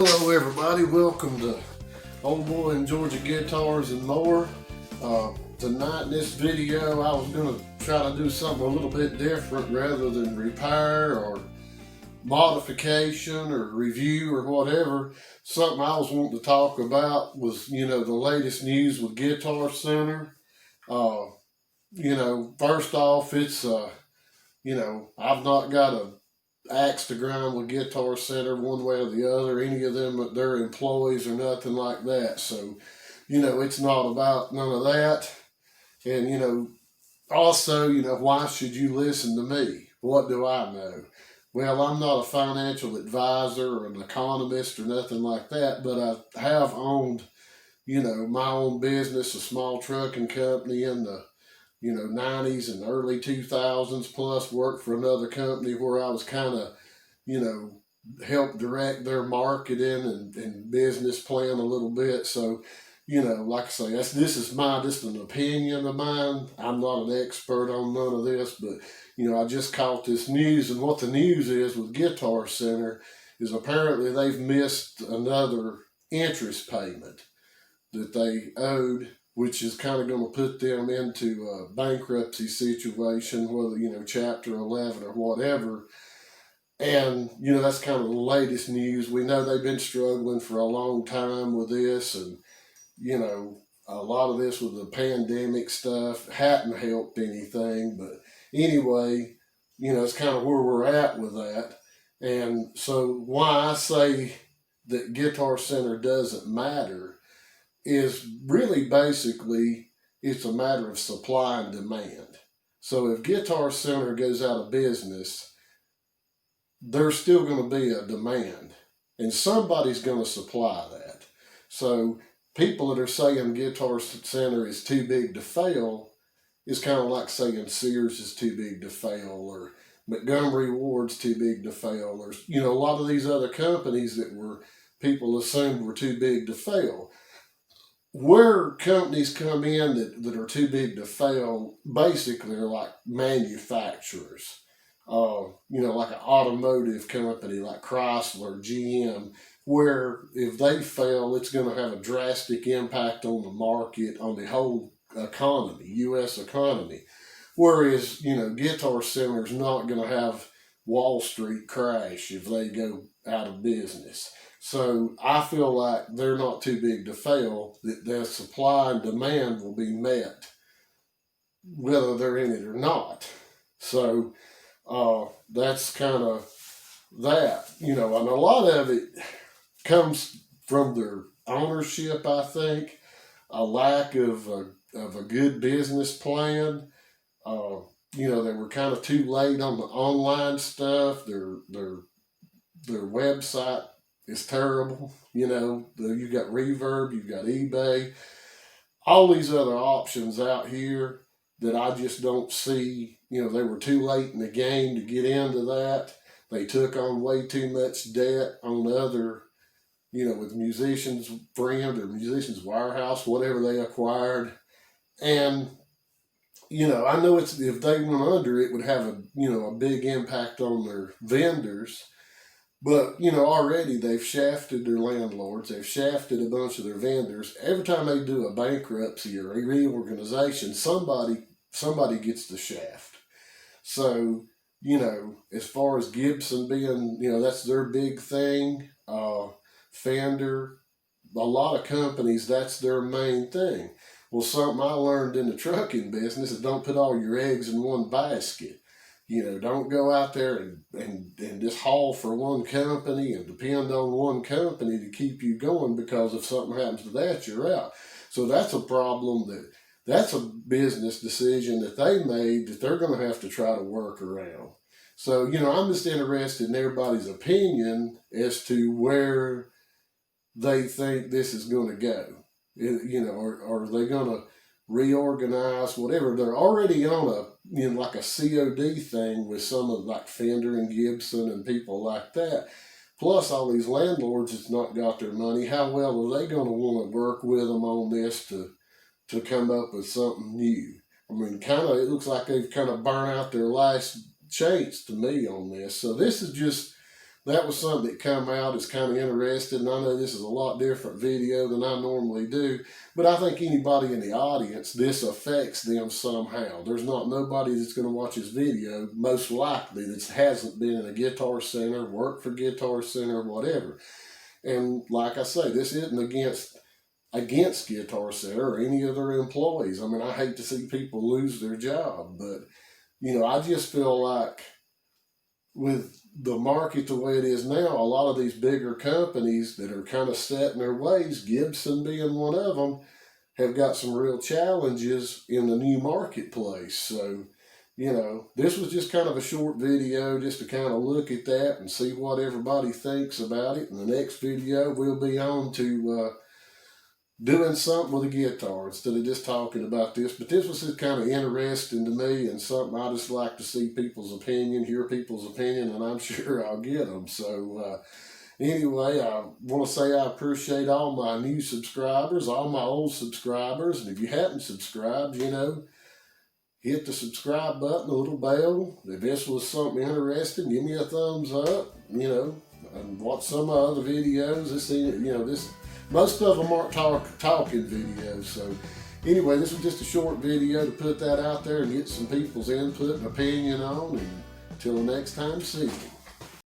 Hello everybody, welcome to Old Boy and Georgia Guitars and More. Tonight in this video I was going to try to do something a little bit different rather than repair or modification or review or whatever. Something I was wanting to talk about was, the latest news with Guitar Center. First off, it's, I've not got a axe to grind with Guitar Center one way or the other, any of them, their employees or nothing like that. So, it's not about none of that. And, also, why should you listen to me? What do I know? Well, I'm not a financial advisor or an economist or nothing like that, but I have owned, my own business, a small trucking company in the 90s and early 2000s, plus worked for another company where I was kind of, helped direct their marketing and business plan a little bit. So, like I say, this is just an opinion of mine. I'm not an expert on none of this, but, I just caught this news, and what the news is with Guitar Center is apparently they've missed another interest payment that they owed, which is kind of going to put them into a bankruptcy situation, whether, Chapter 11 or whatever. And, that's kind of the latest news. We know they've been struggling for a long time with this, and, a lot of this with the pandemic stuff hadn't helped anything. But anyway, it's kind of where we're at with that. And so why I say that Guitar Center doesn't matter is really basically it's a matter of supply and demand. So if Guitar Center goes out of business, there's still going to be a demand, and somebody's going to supply that. So people that are saying Guitar Center is too big to fail is kind of like saying Sears is too big to fail, or Montgomery Ward's too big to fail, or a lot of these other companies that people assumed were too big to fail. Where companies come in that are too big to fail basically are like manufacturers. Like an automotive company like Chrysler, GM, where if they fail, it's going to have a drastic impact on the market, on the whole economy, U.S. economy. Whereas, Guitar Center is not going to have Wall Street crash if they go out of business. So I feel like they're not too big to fail, that their supply and demand will be met, whether they're in it or not. So that's kind of that, and a lot of it comes from their ownership, I think, a lack of a good business plan. They were kind of too late on the online stuff. Their website is terrible. You've got Reverb, you've got eBay, all these other options out here that I just don't see. They were too late in the game to get into that. They took on way too much debt on other, with Musicians Friend or Musicians Warehouse, whatever they acquired. And, I know if they went under, it would have a big impact on their vendors. But, already they've shafted their landlords. They've shafted a bunch of their vendors. Every time they do a bankruptcy or a reorganization, somebody gets the shaft. So, as far as Gibson being, that's their big thing. Fender, a lot of companies, that's their main thing. Well, something I learned in the trucking business is don't put all your eggs in one basket. Don't go out there and just haul for one company and depend on one company to keep you going, because if something happens to that, you're out. So that's a problem that's a business decision that they made that they're going to have to try to work around. So, I'm just interested in everybody's opinion as to where they think this is going to go. Or are they going to reorganize, whatever? They're already on like a COD thing with some of like Fender and Gibson and people like that. Plus all these landlords that's not got their money. How well are they going to want to work with them on this to come up with something new? I mean, it looks like they've kind of burnt out their last chance to me on this. So this is just that was something that come out as kind of interesting. I know this is a lot different video than I normally do, but I think anybody in the audience, this affects them somehow. There's not nobody that's going to watch this video, most likely, that hasn't been in a Guitar Center, worked for Guitar Center, whatever. And like I say, this isn't against Guitar Center or any of their employees. I mean, I hate to see people lose their job, but I just feel like with the market the way it is now, a lot of these bigger companies that are kind of set in their ways, Gibson being one of them, have got some real challenges in the new marketplace. So, this was just kind of a short video just to kind of look at that and see what everybody thinks about it. In the next video, we'll be on to doing something with a guitar instead of just talking about this. But this was just kind of interesting to me and something I just like to see people's opinion, hear people's opinion, and I'm sure I'll get them. So anyway, I want to say I appreciate all my new subscribers, all my old subscribers, and if you haven't subscribed, hit the subscribe button, the little bell. If this was something interesting, give me a thumbs up, and watch some of other videos. Most of them aren't talking videos. So anyway, this was just a short video to put that out there and get some people's input and opinion on. And until next time, see you.